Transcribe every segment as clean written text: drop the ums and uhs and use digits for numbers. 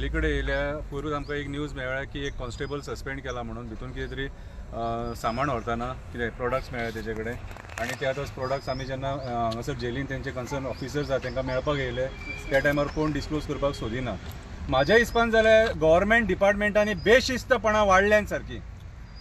अलीकडे येयल्या पूर्वी आमकां एक न्यूज मेळ्ळा की एक कॉन्स्टेबल सस्पेंड केला म्हणून भितून कितें तरी सामान व्हरतना कितें प्रोडक्ट्स मेळ्ळे तेजे कडेन आनी ते आतां प्रोडक्ट्स आमी जेन्ना हांगासर जेलीन तेंचे कन्सर्न ऑफिसर्स आहा तांकां मेळपाक येयले त्या टायमार कोण डिस्क्लोज करपाक सोदिना. म्हाज्या हिसपान जाल्यार गव्हर्मेंट डिपार्टमेंटांनी बेशिस्तपणां वाडल्यान सारकी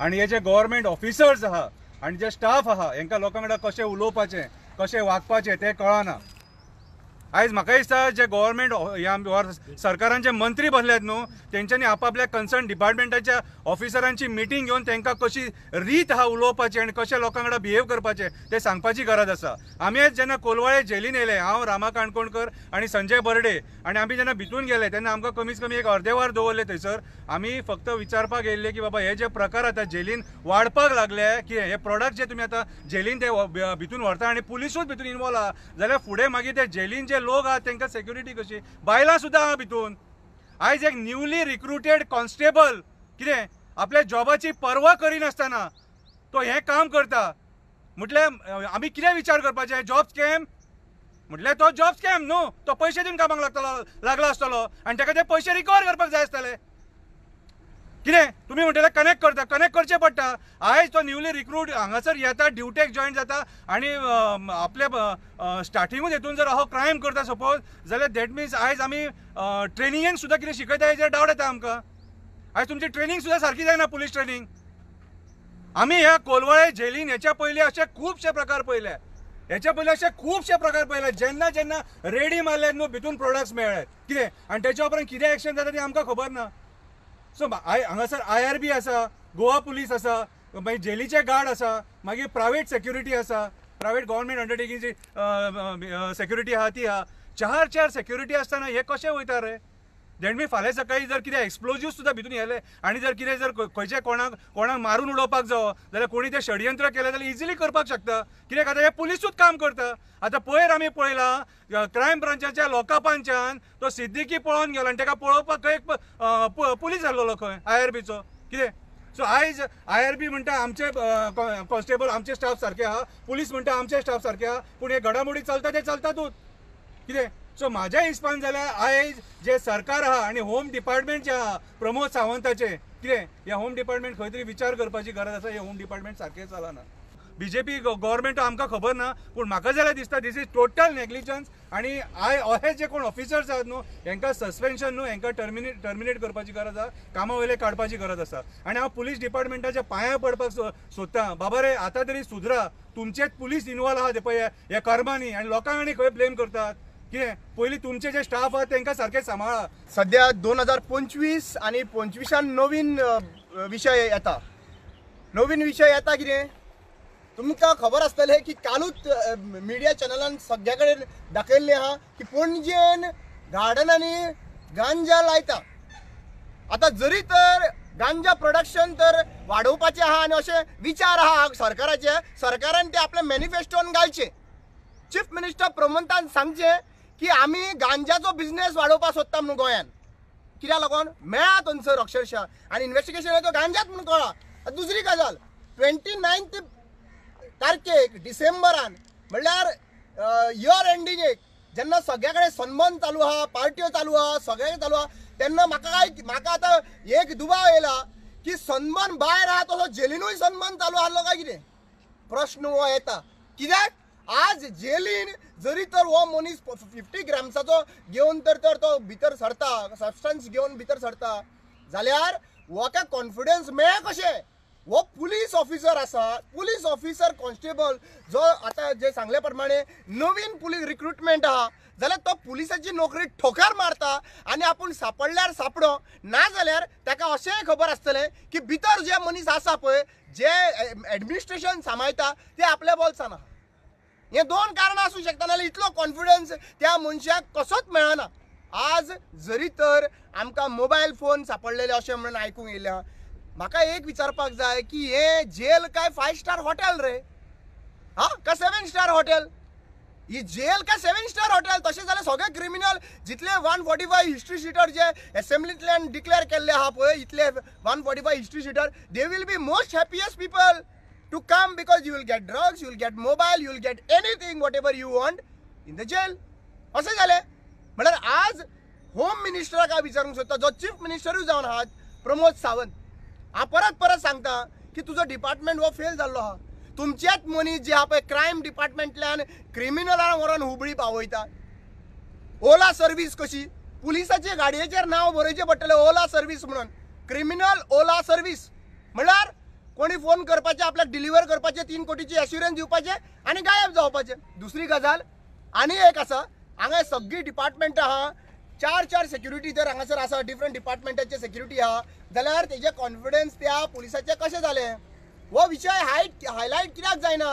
आनी हे जे गव्हर्मेंट ऑफिसर्स आहा आनी जे स्टाफ आहा हांकां लोकां कडेन कशें उलोवपाचें कशें वागपाचें तें कळना. आयज म्हाका दिसता जे गव्हर्मेंट सरकारांचे मंत्री बसल्यात न्हू तेंच्यांनी आपापल्या कन्सर्न डिपार्टमेंटाच्या ऑफिसरांची मिटींग घेवन तांकां कशी रीत आहा उलोवपाची आनी कशें लोकां कडेन बिहेव करपाचें तें सांगपाची गरज आसा. आमी आयज जेन्ना कोलवाळे जेलीन येयले हांव रामा काणकोणकर आनी संजय बर्डे आनी आमी जेन्ना भितून गेले तेन्ना आमकां कमीत कमी एक अर्दे वर दवरले थंयसर. आमी फक्त विचारपाक येयल्ले की बाबा हे जे प्रकार आतां जेलीन वाडपाक लागले की हे प्रोडक्ट जे तुमी आतां जेलीन ते भितून व्हरता आनी पुलिसूच भितून इनवॉल्व आहा जाल्यार फुडें मागीर ते जेलीन जे लोक आहा तांकां सेक्युरिटी कशी बायलां सुद्दां आहा भितून. आयज एक न्यूली रिक्रुटेड कॉन्स्टेबल कितें आपल्या जॉबाची पर्वा करिनासतना तो हें काम करता म्हटल्यार आमी कितें विचार करपाचें. जॉब स्कॅम म्हटल्यार तो जॉब स्कॅम न्हू, तो पयशे दिवन कामाक लागला आसतलो आनी ताका ते पयशे रिकवर करपाक जाय आसतले. कितें तुमी म्हणटले कनेक्ट करचें पडटा. आयज तो न्यूली रिक्रूट हांगासर येता ड्युटेक जॉयन जाता आनी आपल्या स्टार्टिंगूच हेतून जर हो क्रायम करता सपोज जाल्यार दॅट मिन्स आयज आमी ट्रेनिंगेन सुद्दां कितें शिकयता हेजेर डावट येता आमकां. आयज तुमची ट्रेनिंग सुद्दां सारकी जायना पुलीस ट्रेनिंग. आमी ह्या कोलवाळे जेलीन हेच्या पयलीं अशे खुबशे प्रकार पळयले जेन्ना जेन्ना रेडी मारल्यात न्हू भितून प्रोडक्ट्स मेळ्ळ्यात कितें आनी तेच्या उपरांत कितें एक्शन जाता ती आमकां खबर ना. सो हांगासर IRB आसा, गोवा पुलीस आसा, मागीर जेलीचे गार्ड आसा, मागीर प्रायवेट सेक्युरिटी आसा, प्रायवेट गव्हर्मेंट अंडरटेकिंगची सेक्युरिटी आहा ती आहा. चार सेक्युरिटी आसतना हे कशें वयता रे. दॅट मीन फाल्यां सकाळीं जर कितें एक्सप्लोजीव सुद्दां भितून येले आनी जर कितें जर खंयचे कोणाक मारून उडोवपाक जावो जाल्यार कोणी तें षडयंत्र केलें जाल्यार इजिली करपाक शकता. कित्याक आतां हे पुलिसूच काम करता. आतां पयर आमी पळयलां क्रायम ब्रांचाच्या लॉकअपांच्यान तो सिद्दीकी पळोवन गेलो आनी ताका पळोवपाक एक पुलीस आसलेलो खंय IRBचो कितें. सो आयज IRB म्हणटा आमचे कॉन्स्टेबल आमचे स्टाफ सारके आहा, पुलीस म्हणटा आमचे स्टाफ सारके आहा, पूण हे घडामोडी चलता ते चलतातूच कितें. सो म्हाज्या हिसपान जाल्यार आयज जे सरकार आहा आनी होम डिपार्टमेंट जे आहा प्रमोद सावंताचे कितें ह्या होम डिपार्टमेंट खंय तरी विचार करपाची गरज आसा. हे होम डिपार्टमेंट सारकें चलना. BJP गव्हर्मेंट आमकां खबर ना पूण म्हाका जाल्यार दिसता दीस इज टोटल नेग्लिजन्स आनी हे जे कोण ऑफिसर्स आहात न्हू हांकां सस्पेन्शन न्हू हांकां टर्मिनेट करपाची गरज आसा, कामा वयले काडपाची गरज आसा. आनी हांव पुलीस डिपार्टमेंटाच्या पांयां पडपाक सोदतां बाबा रे आतां तरी सुधरा. तुमचेच पुलीस इनवॉल्व आहा ते पळय ह्या कर्मांनी आनी लोकांक आनी खंय ब्लेम करतात. कितें पयलीं तुमचे जे स्टाफ आहा तांकां सारकें सांबाळा. सध्या 2025 आनी 25 नवीन विशय येता. कितें तुमकां खबर आसतलें की कालूच मिडिया चॅनलान सगळ्या कडेन दाखयल्लें आहा की पणजेन गार्डनांनी गांजा लायता. आतां जरी तर गांजा प्रोडक्शन तर वाडोवपाचें आहा आनी अशे विचार आहा सरकारान ते आपले मॅनिफेस्टोन घालचे. चीफ मिनिस्टर प्रमोदान सांगचे की आमी गांजाचो बिझनेस वाडोवपाक सोदता म्हणून गोंयान. कित्याक लागून मेळ्ळा थंयसर अक्षरशः आनी इन्व्हेस्टिगेशन तो गांजात म्हणून कळ्ळा. दुसरी गजाल 29 तारखेक डिसेंबरान म्हणल्यार इयर एंडिंगेक जेन्ना सगळ्या कडेन सन्मान चालू आहा, पार्ट्यो चालू आहा, सगळें चालू आहा तेन्ना म्हाका आतां एक दुबाव येयला की सन्मान भायर आहा तसो जेलीनूय सन्मान चालू आसलो काय कितें प्रश्न हो येता. कित्याक आज जेलीन जरी तर हो मनीस 50 ग्राम्साचो घेवन तर तो भितर सरता, सबस्टन्स घेवन भितर सरता जाल्यार वोका कॉन्फिडन्स मेळ्ळें कशें. वो पुलीस ऑफिसर आसा, पुलीस ऑफिसर कॉन्स्टेबल जो आतां जे सांगले प्रमाणे नवीन पुलीस रिक्रुटमेंट आहा जाल्यार तो पुलिसाची नोकरी ठोकार मारता आनी आपूण सापडल्यार सापडो ना जाल्यार ताका अशेंय खबर आसतलें की भितर जे मनीस आसा पळय जे एडमिनिस्ट्रेशन सांबाळटा ते आपल्या बोल्सान आहा. हे दोन कारणां आसूं शकता नाल्यार इतलो कॉन्फिडन्स त्या मनशाक कसोच मेळना. आज जरी तर आमकां मोबायल फोन सापडलेले अशें म्हणून आयकूंक येयल्या म्हाका एक विचारपाक जाय की हे जेल काय 5 स्टार हॉटेल रे का 7 स्टार हॉटेल. ही जेल काय 7 स्टार हॉटेल. तशें जाल्यार सगळे क्रिमिनल जितले 145 हिस्ट्री शीटर जे असेंब्लींतल्यान डिक्लेअर केल्ले आहा पळय इतले 145 history sheeter they will be most happiest people to come because you will get drugs, you will get mobile, you will get anything whatever you want in the jail. अशें जालें म्हणल्यार आज home मिनिस्टराक हांव विचारूंक सोदता, जो chief मिनिस्टरूय जावन आहात, प्रमोद सावंत. हांव परत सांगता की तुजो डिपार्टमेंट हो फेल जाल्लो आहा. तुमचेच मनीस जे आहा पळय क्रायम डिपार्टमेंटल्यान क्रिमिनलांक व्हरून हुबळी पावयता. ओला सर्व्हिस कशी, पुलिसाच्या गाडयेचेर नांव बरोवचें पडटलें ओला सर्व्हिस म्हणून, क्रिमिनल ओला सर्व्हिस. म्हणल्यार कोणी फोन करपाचे, आपल्याक डिलिव्हर करपाचे, 3 कोटीची एश्युरन्स दिवपाचे आनी गायब जावपाचे. दुसरी गजाल आनी एक आसा, हांगा सगळी डिपार्टमेंट आहा, 4 सेक्युरिटी जर हांगासर आसा, डिफरंट डिपार्टमेंटाचे सेक्युरिटी आहा, जाल्यार तेजे कॉन्फिडन्स त्या पुलिसाचे कशें जालें, हो विशय हायलायट कित्याक जायना.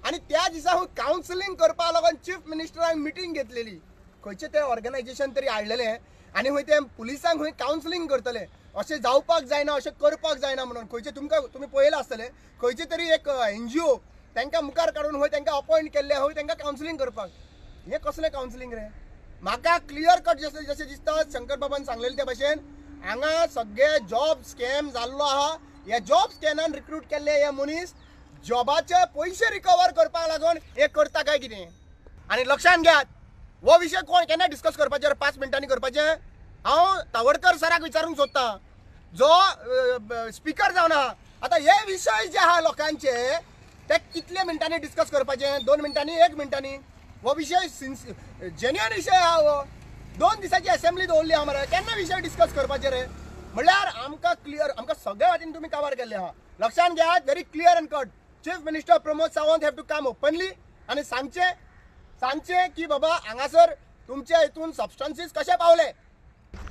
आनी त्या दिसा कावन्सिलींग करपा लागून चीफ मिनिस्टरान मिटींग घेतलेली, खंयचे ते ऑर्गनायझेशन तरी हाडलेलें आनी खंय ते पुलिसांक खंय कावन्सिलींग करतले. अशें जावपाक जायना, अशें करपाक जायना म्हणून खंयचे तुमी पळयलां आसतलें, खंयचे तरी एक NGO तांकां मुखार काडून खंय तांकां अपॉयंट केल्ले, खंय तांकां कावन्सिलींग करपाक. हें कसलें कावन्सिलींग रे? म्हाका क्लियर कट जशें दिसता शंकर बाबान सांगलेलें ते भशेन हांगा सगळे जॉब स्कॅम जाल्लो आहा. ह्या जॉब स्कॅनान रिक्रूट केल्ले हे मनीस जॉबाचे पयशे रिकवर करपाक लागून हे करता काय कितें. आनी लक्षांत घेयात, हो विशय कोण केन्ना डिस्कस करपाचें, 5 मिनटांनी करपाचें. हांव तावडकर सराक विचारूंक सोदता, जो स्पीकर जावन आहा, आतां हे विशय जे आहा लोकांचे ते कितले मिनटांनी डिस्कस करपाचें, 2 मिनटांनी, 1 मिनटांनी. हो विशय जेन्युअन विशय आहा. हो 2 दिसाची असेंब्ली दवरली आहा मरे, केन्ना विशय डिस्कस करपाचे रे. म्हणल्यार आमकां क्लियर, आमकां सगळ्या वाटेन तुमी कवर केल्ले आहा. लक्षांत घेयात, very clear and cut. Chief minister Pramod Sawant have to come openly आनी सांगचे की बाबा हांगासर तुमच्या हितून सबस्टन्सीस कशे पावले.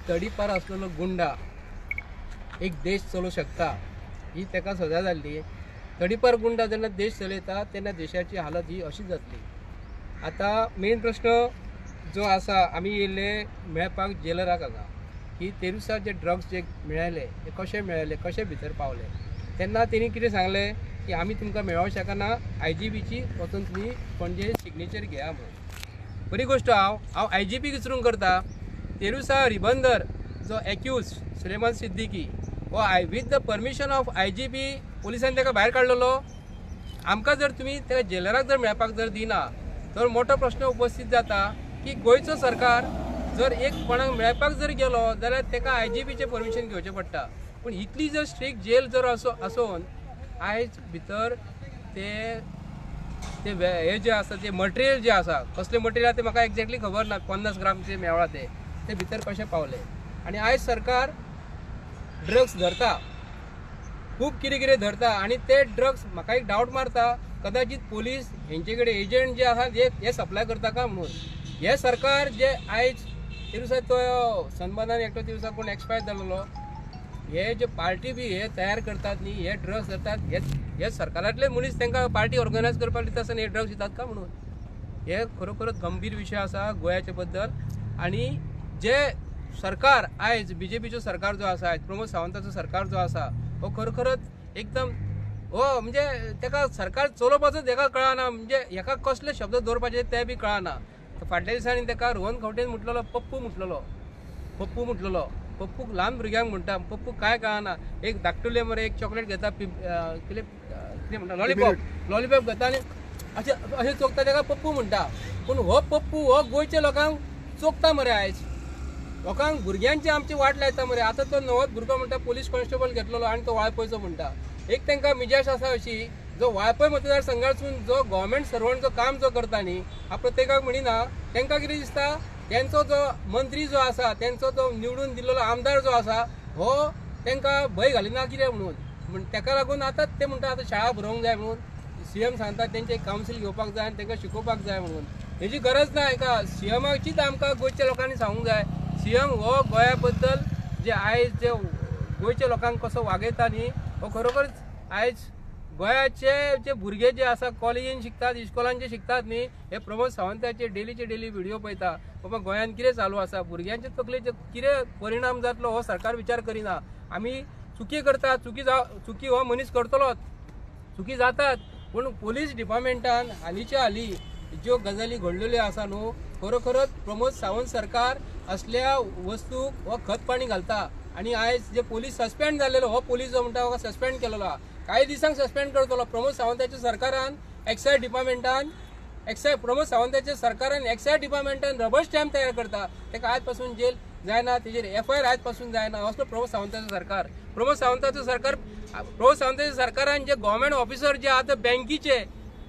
तडीपार असलेलो गुंडा एक देश चलोवंक शकता ही ताका सजा जाल्ली. तडीपार गुंडा जेन्ना देश चलयता तेन्ना देशाची हालत ही अशी जातली. आता मेन प्रश्न जो आसा, आमी येयल्ले मेळपाक जेलराक हांगा की तेरुसा जे ड्रग्स जे मेळ्ळे ते कशे मेळ्ळे, कशे भितर पावले. तेन्ना तेणी कितें सांगलें की आमी तुमकां मेळोवंक शकना, IGPची वचून तुमी पणजे सिग्नेचर घेया म्हणून. बरी गोश्ट. हांव IGP विचारूंक करता, तेरुसा रिबंदर जो एक्यूज सुलेमान सिद्दीकी हो with the permission of IGP पुलिसांनी ताका भायर काडलेलो. आमकां जर तुमी ताका जेलराक जर मेळपाक जर दिना तर मोठो प्रश्न उपस्थित जाता की गोंयचो सरकार जर एक कोणाक मेळपाक जर गेलो जाल्यार ताका IGPचें परमिशन घेवचें पडटा. पूण इतली जर स्ट्रिक्ट जेल जर आसून आयज भितर ते हे जे आसा ते मटेरियल जे आसा, कसले मटेरियल ते म्हाका एक्झॅक्टली खबर ना, 50 ग्रामचे मेळ्ळा ते भितर कशे पावले. आनी आयज सरकार ड्रग्स धरता, खूब कितें धरता आनी ते ड्रग्स म्हाका एक डावट मारता कदाचित पोलीस हेंचे कडेन एजंट जे आसा हे सप्लाय करता का म्हणून. हे सरकार जे आयज तेरुसा तो सनबर्नान एकटो दिवसा कोण एक्सपायर जाल्लो, हे जे पार्टी बी हे तयार करतात न्ही, हे ड्रग्स धरतात, हे सरकारांतले मनीस तांकां पार्टी ऑर्गनायज करपाक दिता आसतना हे ड्रग्स दितात का म्हणून. हे खरोखरच गंभीर विशय आसा गोंयाचे बद्दल. आनी जे सरकार आयज BJPचो सरकार जो आसा, प्रमोद सावंताचो सरकार जो आसा, हो खरोखरच एकदम हो म्हणजे ताका सरकार चलोवपाचो ताका कळना, म्हणजे हेका कसले शब्द दवरपाचे ते बी कळना. फाटल्या दिसांनी ताका रोहन खंवटेन म्हटलेलो पप्पू म्हटलेलो. पप्पूक ल्हान भुरग्यांक म्हणटा, पप्पूक काय कळना. एक धाकटुले मरे एक चॉकलेट घेता, कितें म्हणटा लॉलीपॉप घेता आनी अशें चोखता ताका पप्पू म्हणटा. पूण हो पप्पू हो गोंयच्या लोकांक चोखता मरे. आयज लोकांक भुरग्यांची आमची वाट लायता मरे. आतां तो नवोच भुरगो म्हणटा पुलीस कॉन्स्टेबल घेतलेलो आनी तो वाळपयचो म्हणटा. एक तांकां मिजाज आसा अशी, जो वाळपय मतदारसंघासून जो गव्हर्मेंट सर्वंट जो काम जो करता न्ही, हांव प्रत्येकाक म्हणिना, तांकां कितें दिसता तेंचो जो मंत्री जो आसा, तेंचो जो निवडून दिल्लो आमदार जो आसा, हो तांकां भंय घालिना कितें म्हणून. ताका लागून आतां ते म्हणटा आतां शाळा भरोवंक जाय म्हणून CM सांगता तेंचे कावन्सील घेवपाक जाय आनी तांकां शिकोवपाक जाय म्हणून. हेजी गरज ना. हेका CMचीच आमकां गोंयच्या लोकांनी सांगूंक जाय. CM हो गोंया बद्दल जे आयज जे गोंयच्या लोकांक कसो वागयता न्ही, हो खरोखरच आयज गोंयाचे जे भुरगे जे आसा कॉलेजीन शिकतात, इस्कॉलान जे शिकतात न्ही, हे प्रमोद सावंताचे डेली व्हिडिओ पळयता. बाबा गोंयान कितें चालू आसा, भुरग्यांचे तकलेचे कितें परिणाम जातलो हो सरकार विचार करिना. आमी चुकी करतात, चुकी हो मनीस करतलोच, चुकी जातात. पूण पुलीस डिपार्टमेंटान हालींच्या हालीं ज्यो गजाली घडलेल्यो आसा न्हू, खरोखरच प्रमोद सावंत सरकार असल्या वस्तूक हो खत पाणी घालता. आनी आयज जे पोलीस सस्पेंड जाल्लेलो, हो पोलीस जो म्हणटा हो सस्पेंड केलेलो आहा, काही दिसांक सस्पेंड करतलो. प्रमोद सावंताच्या सरकारान एक्सायज डिपार्टमेंटान प्रमोद सावंताच्या सरकारान एक्सायज डिपार्टमेंटान रबर स्टॅम्प तयार करता, ताका आज पासून जेल जायना, तेजेर FIR आयज पासून जायना, असलो प्रमोद सावंताचें सरकार. प्रमोद सावंताच्या सरकारान जे गव्हर्मेंट ऑफिसर जे आहात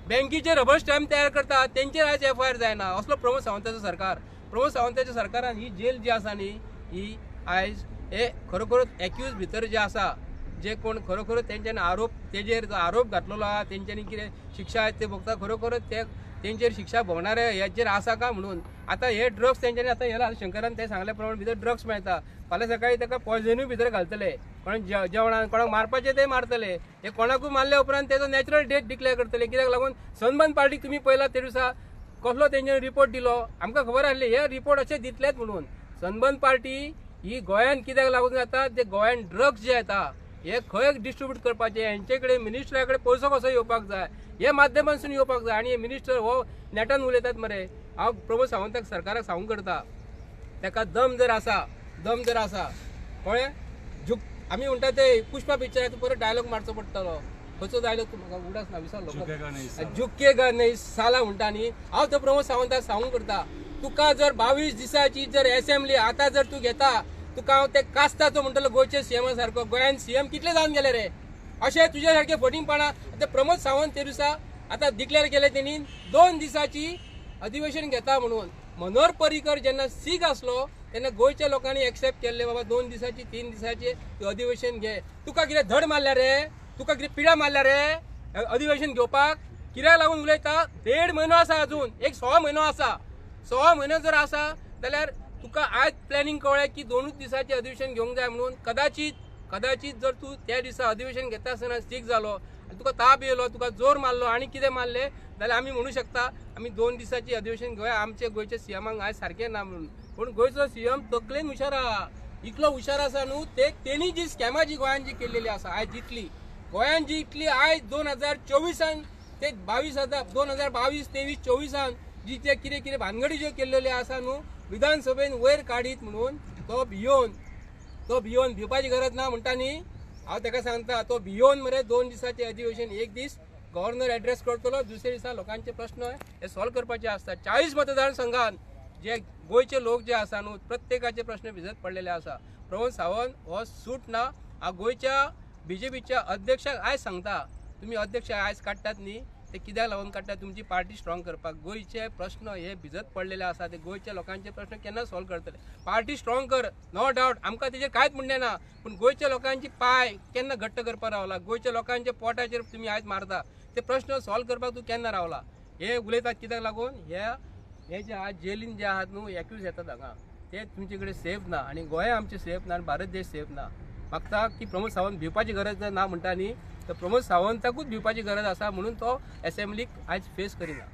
बँकीचे रबर स्टॅम्प तयार करतात तेंचेर आयज FIR जायना, असलो प्रमोद सावंताचें सरकार. प्रमोद सावंताच्या सरकारान ही जेल जी आसा न्ही ही आयज हे खरोखरच एक्यूज भितर जे आसा जे कोण खरोखरच तेंच्यानी तेजेर जो आरोप घातलेलो आहा तेंच्यांनी कितें शिक्षा आहेत ते भोगता खरोखरच तेंचेर शिक्षा भोगणारे हेचेर आसा का म्हणून. आता हे ड्रग्स तेंच्यांनी आता येला शंकरान ते सांगल्या प्रमाणे भितर ड्रग्स मेळटा, फाल्यां सकाळी ताका पॉयझनूय भितर घालतले, कोणाक जेवणान कोणाक मारपाचे ते मारतले, हे कोणाकूय मारल्या उपरांत तेजो नॅचरल डेथ डिक्लेअर करतले. कित्याक लागून सनबर्न पार्टीक तुमी पळयला ते दिसा कसलो तेंच्यानी रिपोर्ट दिलो, आमकां खबर आसली हे रिपोर्ट अशे दितलेत म्हणून. सनबर्न पार्टी ही गोंयान कित्याक लागून जाता, ते गोंयान ड्रग्स जे येता हे खंय डिस्ट्रीब्यूट करपाचे, हेंचे कडेन मिनिस्टरा कडेन पयसो कसो येवपाक जाय हे माध्यमांतसून येवपाक जाय. आनी हे मिनिस्टर हो नेटान उलयतात मरे. हांव प्रमोद सावंताक सरकाराक सांगूंक करता, ताका दम जर आसा कळ्ळें, आमी म्हणटा ते पुष्पा पिक्चराचो परत डायलॉग मारचो पडटलो. खंयचो डायलॉग तूं म्हाका उगडास ना विसरलो, झुकेगा नहीं साला म्हणटा न्ही. हांव तो प्रमोद सावंताक सांगूंक करता, तुका जर 22 दिसाची जर असेंब्ली आतां जर तूं घेता, तुका हांव ते कास्ताचो म्हणटलो गोंयचे सीएमा सारको. गोंयान सीएम कितले जावन गेले रे, अशें तुझ्या सारखे फटींगपणा. ते प्रमोद सावंत ते दिसा आतां डिक्लेअर केले तेणी 2 दिसाची अधिवेशन घेता म्हणून. मनोहर पर्रीकर जेन्ना सीख आसलो तेन्ना गोंयच्या लोकांनी एक्सेप्ट केल्ले बाबा 2 दिसाची 3 दिसाचे तूं अधिवेशन घे. तुका कितें धड मारल्या रे, तुका कितें पिड्या मारल्या रे अधिवेशन घेवपाक. कित्याक लागून उलयता, 1.5 म्हयनो आसा अजून, एक 6 म्हयनो आसा. 6 म्हयनो जर आसा जाल्यार तुका आयज प्लॅनिंग कळ्ळें की 2 दिसाचे अधिवेशन घेवंक जाय म्हणून. कदाचित जर तू त्या दिसा अधिवेशन घेता आसतना सीख जालो आनी तुका ताप येयलो, तुका जोर मारलो आनी कितें मारले जाल्यार आमी म्हणू शकता आमी 2 दिसाची अधिवेशन घेवया, आमचे गोंयच्या सीएमाक आयज सारकें ना म्हणून. पूण गोंयचो सीएम तकलेन हुशार आहा, इतलो हुशार आसा न्हू, तेणी जी स्कॅमा जी गोंयान जी केल्लेली आसा आयज जितली गोंयान जी इतली आयज 2024 ते 2022, 23, 24 जी ते कितें भानगडी ज्यो केल्लेल्यो आसा न्हू विधानसभेन वयर काडीत म्हणून तो भियोन भिवपाची गरज ना म्हणटा न्ही. हांव ताका सांगता तो भियोन मरे 2 दिसाचे अधिवेशन, एक दीस गव्हर्नर एड्रेस करतलो, दुसरे दिसा लोकांचे प्रश्न हे सॉल्व करपाचे असतात. 40 मतदारसंघान जे गोंयचे लोक जे आसा न्हू प्रत्येकाचे प्रश्न भिजत पडलेले आसा. प्रमोद सावंत हो सूट ना. हांव गोंयच्या BJPच्या अध्यक्षाक आयज सांगता, तुमी अध्यक्ष आयज काडटात न्ही ते कित्याक लागून काडटात, तुमची पार्टी स्ट्रॉंग करपाक. गोंयचे प्रश्न हे भिजत पडलेले आसा, ते गोंयच्या लोकांचे प्रश्न केन्ना सॉल्व करतले. पार्टी स्ट्रॉंग कर, नो डावट, आमकां तेजेर कांयच म्हणणें ना. पूण गोंयच्या लोकांची पांय केन्ना घट्ट करपाक रावला, गोंयच्या लोकांच्या पोटाचेर तुमी आयज मारता, ते प्रश्न सॉल्व करपाक तूं केन्ना रावला. हे उलयतात कित्याक लागून हे जे आज जेलीन जे आहात न्हू एक्यूज येतात हांगा ते तुमचे कडेन सेफ ना, आनी गोंय आमचें सेफ ना, आनी भारत देश सेफ ना. मागता की प्रमोद सावंत भिवपाची गरज ना म्हणटा न्ही, तर प्रमोद सावंताकूच भिवपाची गरज आसा म्हणून तो असेंब्लीक आयज फेस करिना.